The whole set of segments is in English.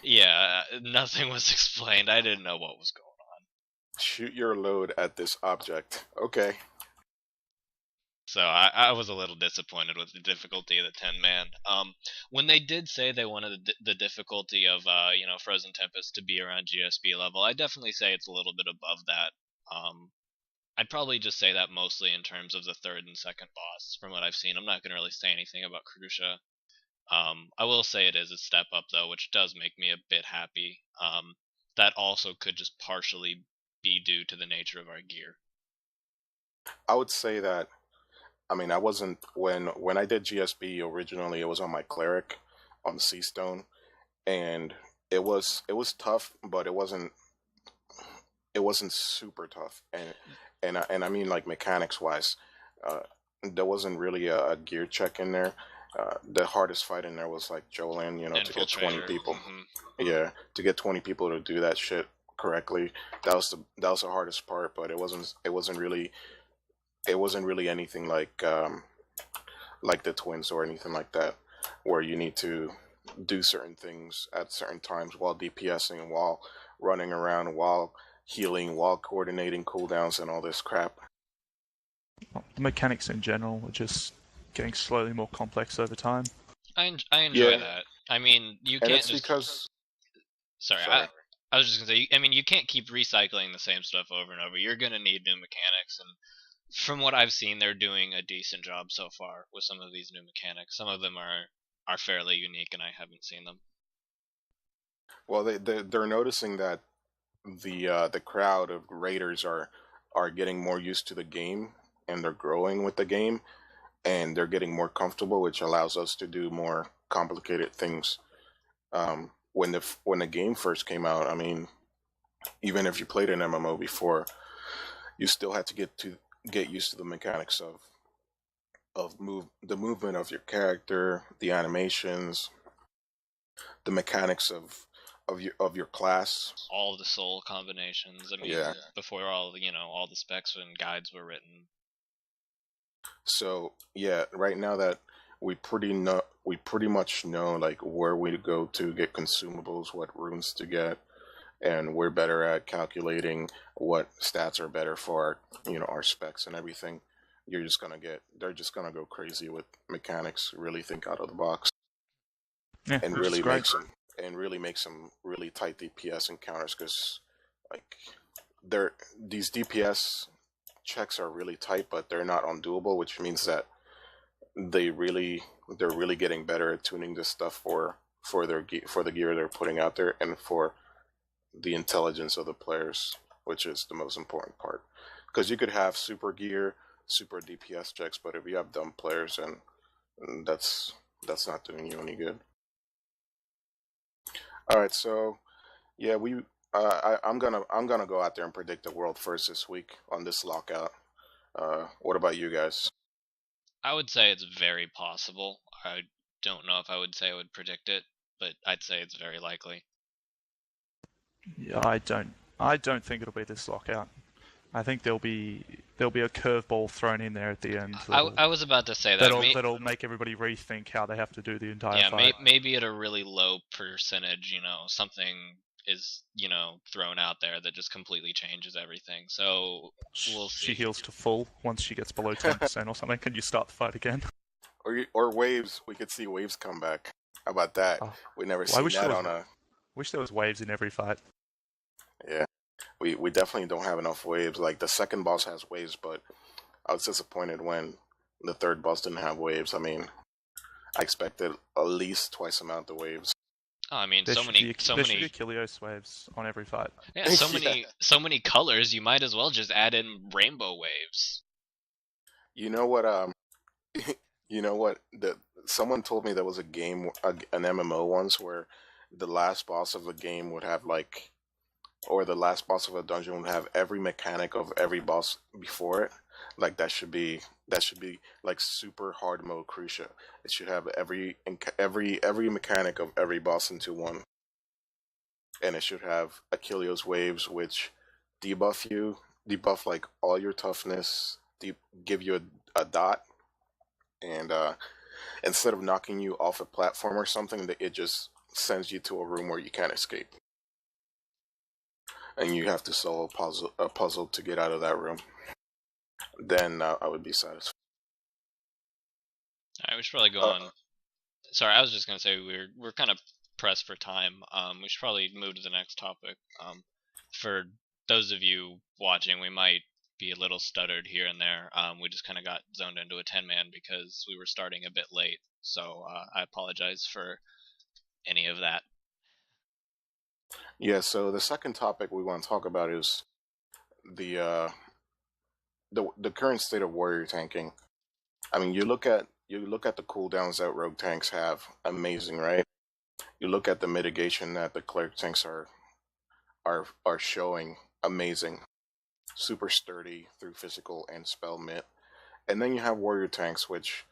Yeah, nothing was explained. I didn't know what was going on. Shoot your load at this object. Okay. So I was a little disappointed with the difficulty of the 10 man. When they did say they wanted the difficulty of Frozen Tempest to be around GSB level, I definitely say it's a little bit above that. Um, I'd probably just say that mostly in terms of the third and second boss. From what I've seen, I'm not gonna really say anything about Crucia. I will say it is a step up though, which does make me a bit happy. That also could just partially be due to the nature of our gear. I would say that. I mean, I wasn't when I did GSB originally. It was on my cleric, on Sea Stone, and it was tough, but it wasn't super tough, and I mean like mechanics wise, uh, there wasn't really a gear check in there. The hardest fight in there was like Jolin, to get 20 Infiltrator. people. Hmm. Yeah, to get 20 people to do that shit correctly. That was the hardest part, but it wasn't really anything like the twins or anything like that, where you need to do certain things at certain times while DPSing, while running around, while healing, while coordinating cooldowns and all this crap. The mechanics in general are just getting slowly more complex over time. I enjoy Yeah, that. I mean, you and can't it's just. because Sorry, sorry. I was just gonna say. I mean, you can't keep recycling the same stuff over and over. You're gonna need new mechanics, and from what I've seen, they're doing a decent job so far with some of these new mechanics. Some of them are fairly unique, and I haven't seen them. Well, they're noticing that the crowd of raiders are getting more used to the game, and they're growing with the game, and they're getting more comfortable, which allows us to do more complicated things. When the game first came out, I mean, even if you played an MMO before, you still had to get used to the mechanics of the movement of your character, the animations, the mechanics of your class. All the soul combinations. I mean, Yeah. before all the specs and guides were written. So yeah, right now that we pretty much know like where we go to get consumables, what runes to get, and we're better at calculating what stats are better for our specs and everything. They're just gonna go crazy with mechanics, really think out of the box, Yeah, and which is really great. make some really tight DPS encounters because like these DPS checks are really tight, but they're not undoable, which means that they're really getting better at tuning this stuff for the gear they're putting out there and for the intelligence of the players, which is the most important part. Because you could have super gear, super DPS checks, but if you have dumb players, and that's not doing you any good. All right, so yeah, I'm gonna go out there and predict the world first this week on this lockout. What about you guys? I would say it's very possible. I don't know if I would say I would predict it, but I'd say it's very likely. Yeah, I don't think it'll be this lockout. I think there'll be a curveball thrown in there at the end I was about to say that. that'll make everybody rethink how they have to do the entire Yeah, fight. maybe at a really low percentage, something is, thrown out there that just completely changes everything. So we'll She see. heals to full once she gets below 10% or something. Can you start the fight again? Or waves. We could see waves come back. How about that? Oh, We never well, I seen wish there that was on a. wish there was waves in every fight. Yeah, we definitely don't have enough waves. Like the second boss has waves, but I was disappointed when the third boss didn't have waves. I mean, I expected at least twice amount of waves. Oh, I mean, There so should be many, so there should be many, Achilleos waves on every fight. yeah, so Yeah. many colors. You might as well just add in rainbow waves. You know what? You know what? Someone told me there was a game, an MMO once, where the last boss of the game would have like, or the last boss of a dungeon would have every mechanic of every boss before it. Like that should be like super hard mode Crucia. It should have every mechanic of every boss into one, and it should have Achilleos waves, which debuff like all your toughness, give you a dot, and instead of knocking you off a platform or something, that it just sends you to a room where you can't escape, and you have to solve a puzzle to get out of that room, then I would be satisfied. All right, we should probably go Uh, on. Sorry, I was just gonna say we're kind of pressed for time. We should probably move to the next topic. For those of you watching, we might be a little stuttered here and there. We just kind of got zoned into a 10-man because we were starting a bit late. So I apologize for any of that. yeah. So the second topic we want to talk about is the uh, the current state of warrior tanking. I mean, you look at the cooldowns that rogue tanks have, amazing, right? You look at the mitigation that the cleric tanks are showing, amazing, super sturdy through physical and spell mit. And then you have warrior tanks, which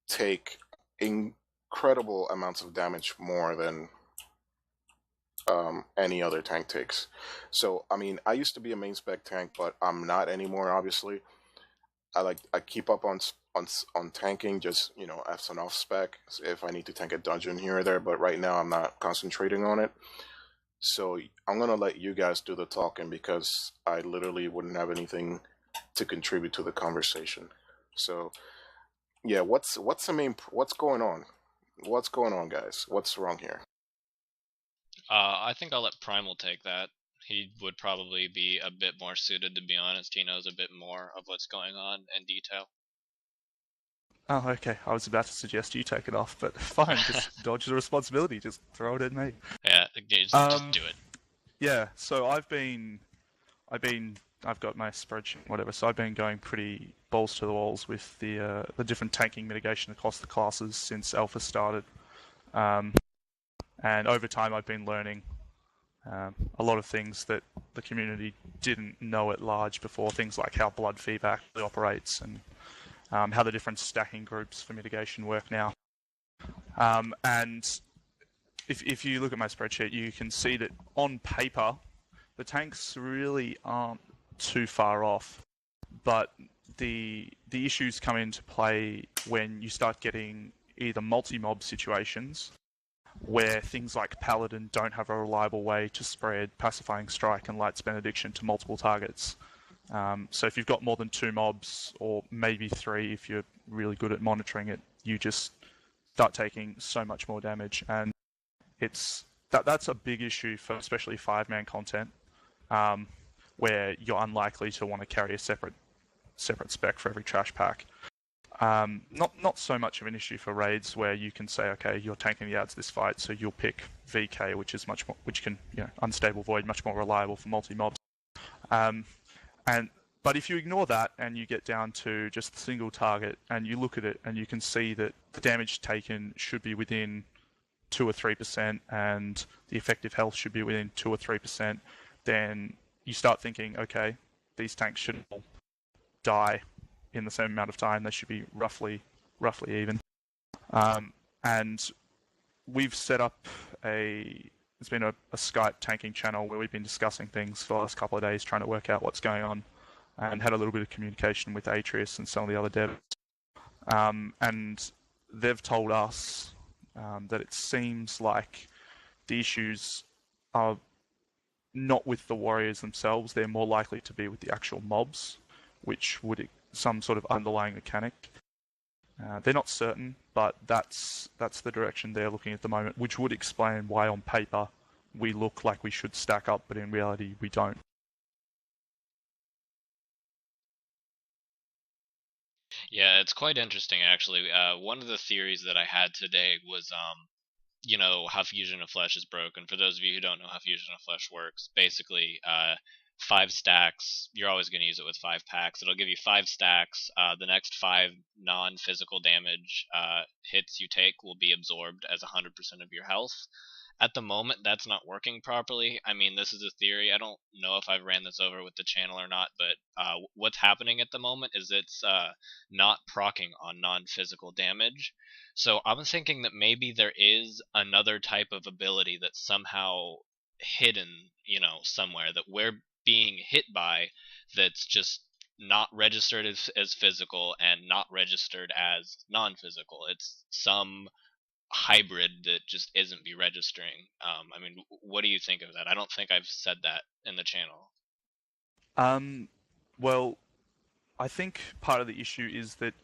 take incredible amounts of damage more than any other tank takes. So, I mean, I used to be a main spec tank, but I'm not anymore. Obviously, I keep up on tanking, just as an off spec if I need to tank a dungeon here or there. But right now, I'm not concentrating on it. So I'm gonna let you guys do the talking because I literally wouldn't have anything to contribute to the conversation. So yeah, what's going on? What's going on, guys? What's wrong here? I think I'll let Primal take that. He would probably be a bit more suited, to be honest. He knows a bit more of what's going on in detail. Oh, okay. I was about to suggest you take it off, but fine. Just dodge the responsibility. Just throw it at me. Yeah, just do it. Yeah. So I've got my spreadsheet, whatever. So I've been going pretty balls to the walls with the different tanking mitigation across the classes since Alpha started. And over time, I've been learning a lot of things that the community didn't know at large before. Things like how blood fever actually operates and how the different stacking groups for mitigation work now. And if you look at my spreadsheet, you can see that on paper, the tanks really aren't too far off, but the issues come into play when you start getting either multi-mob situations where things like Paladin don't have a reliable way to spread Pacifying Strike and Light's Benediction to multiple targets. So if you've got more than 2 mobs, or maybe 3 if you're really good at monitoring it, you just start taking so much more damage. And that's a big issue for especially 5-man content, where you're unlikely to want to carry a separate spec for every trash pack. Not so much of an issue for raids where you can say, okay, you're tanking the odds this fight, so you'll pick VK, which can unstable void, much more reliable for multi mobs. But if you ignore that and you get down to just a single target and you look at it and you can see that the damage taken should be within 2 or 3% and the effective health should be within 2 or 3%, then you start thinking, okay, these tanks shouldn't all die in the same amount of time. They should be roughly even. And we've set up it's been a Skype tanking channel where we've been discussing things for the last couple of days, trying to work out what's going on, and had a little bit of communication with Atreus and some of the other devs. And they've told us that it seems like the issues are not with the warriors themselves. They're more likely to be with the actual mobs, which would some sort of underlying mechanic. They're not certain, but that's the direction they're looking at the moment, which would explain why on paper we look like we should stack up, but in reality we don't. Yeah, it's quite interesting actually. One of the theories that I had today was how Fusion of Flesh is broken. For those of you who don't know how Fusion of Flesh works, basically, 5 stacks, you're always going to use it with 5 packs. It'll give you 5 stacks. The next 5 non-physical damage hits you take will be absorbed as 100% of your health. At the moment, that's not working properly. I mean, this is a theory. I don't know if I've ran this over with the channel or not, but what's happening at the moment is it's not proccing on non-physical damage. So I'm thinking that maybe there is another type of ability that's somehow hidden, somewhere that we're being hit by, that's just not registered as physical and not registered as non-physical. It's some hybrid that just isn't be registering. I mean, what do you think of that? I don't think I've said that in the channel. Well, I think part of the issue is that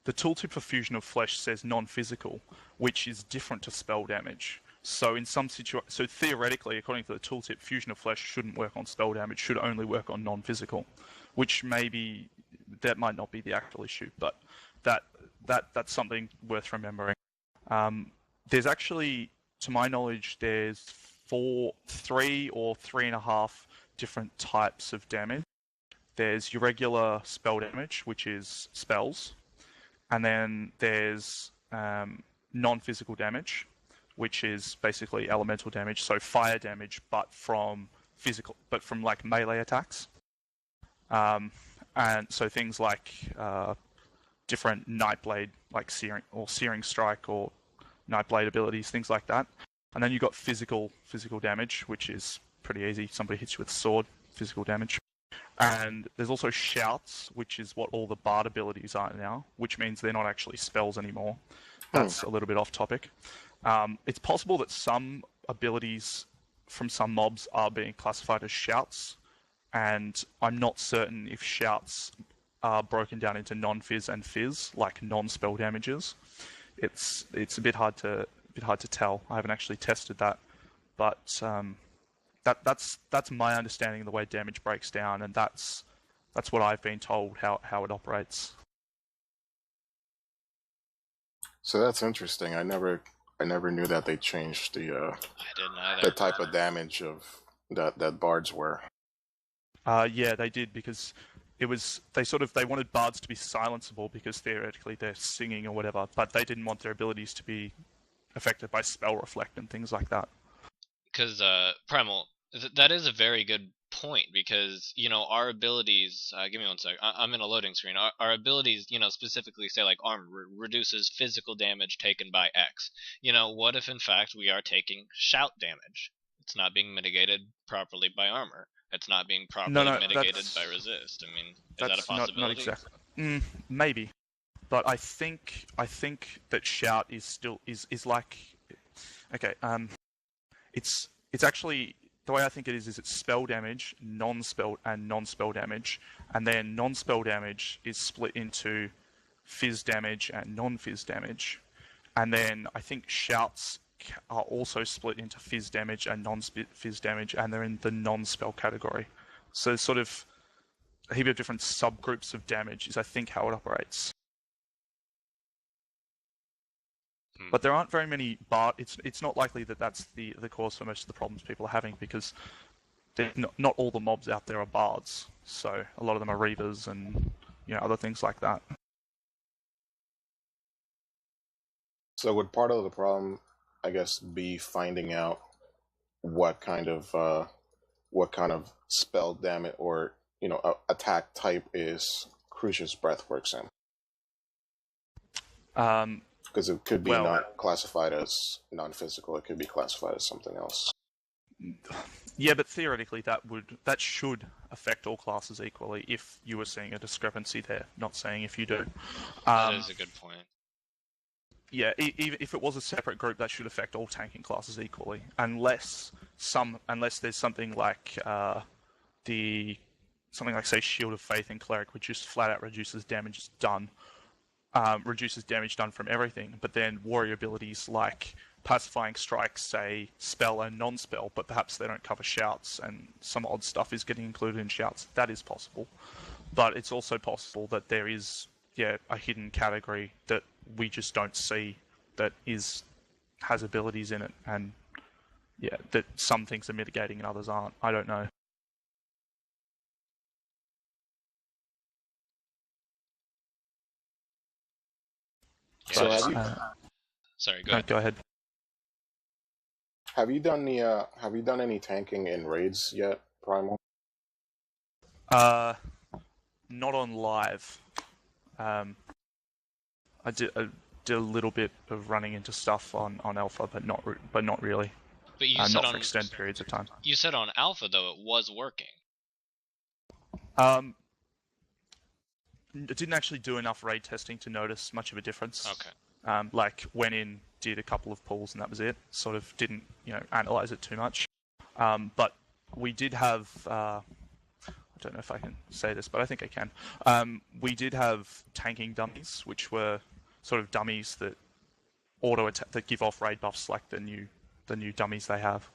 the tooltip for Fusion of Flesh says non-physical, which is different to spell damage. So in some so theoretically, according to the tooltip, Fusion of Flesh shouldn't work on spell damage, should only work on non-physical, which maybe that might not be the actual issue, but that's something worth remembering. There's actually, to my knowledge, there's three or 3.5 different types of damage. There's your regular spell damage, which is spells, and then there's non-physical damage, which is basically elemental damage, so fire damage, but from like melee attacks. And so things like different Nightblade, like Searing Strike or Nightblade abilities, things like that. And then you've got physical damage, which is pretty easy. Somebody hits you with a sword, physical damage. And there's also shouts, which is what all the bard abilities are now, which means they're not actually spells anymore. That's a little bit off topic. It's possible that some abilities from some mobs are being classified as shouts, and I'm not certain if shouts are broken down into non-fizz and fizz, like non-spell damages. It's a bit hard to tell. I haven't actually tested that, but that's my understanding of the way damage breaks down, and that's what I've been told how it operates. So that's interesting. I never knew that they changed I didn't either. the type of damage of that bards were. Yeah, they did, because it was they wanted bards to be silenceable because theoretically they're singing or whatever, but they didn't want their abilities to be affected by spell reflect and things like that. Because Primal, that is a very good point, because our abilities. Give me one sec. I'm in a loading screen. Our abilities, specifically say like armor reduces physical damage taken by X. What if in fact we are taking shout damage? It's not being mitigated properly by armor. It's not being properly mitigated by resist. I mean, is that a possibility? Not exactly. Maybe, but I think that shout is still is like, okay. It's actually, the way I think it is it's spell damage, non-spell damage, and then non-spell damage is split into fizz damage and non-fizz damage, and then I think shouts are also split into fizz damage and non-fizz damage, and they're in the non-spell category. So sort of a heap of different subgroups of damage is, I think, how it operates. But there aren't very many bard. It's not likely that that's the cause for most of the problems people are having, because not all the mobs out there are bards. So a lot of them are reavers and other things like that. So would part of the problem, I guess, be finding out what kind of spell damage or attack type is Crucius Breath works in? Because it could be not classified as non-physical. It could be classified as something else. Yeah, but theoretically that should affect all classes equally if you were seeing a discrepancy there. Not saying if you do. That is a good point. Yeah, even if it was a separate group, that should affect all tanking classes equally, unless there's something like say Shield of Faith in Cleric, which just flat out reduces damage done from everything. But then warrior abilities like Pacifying Strikes say spell and non-spell, but perhaps they don't cover shouts, and some odd stuff is getting included in shouts. That is possible, but it's also possible that there is a hidden category that we just don't see that has abilities in it, and that some things are mitigating and others aren't. I don't know. So sorry, go ahead. Go ahead. Have you done any tanking in raids yet, Primal? Not on live. I did a little bit of running into stuff on alpha, but not really. But you said not for extended periods of time. You said on alpha though it was working. It didn't actually do enough raid testing to notice much of a difference. Okay. Like went in, did a couple of pulls, and that was it. Sort of didn't analyze it too much. But we did have. I don't know if I can say this, but I think I can. We did have tanking dummies, which were sort of dummies that that give off raid buffs like the new dummies they have.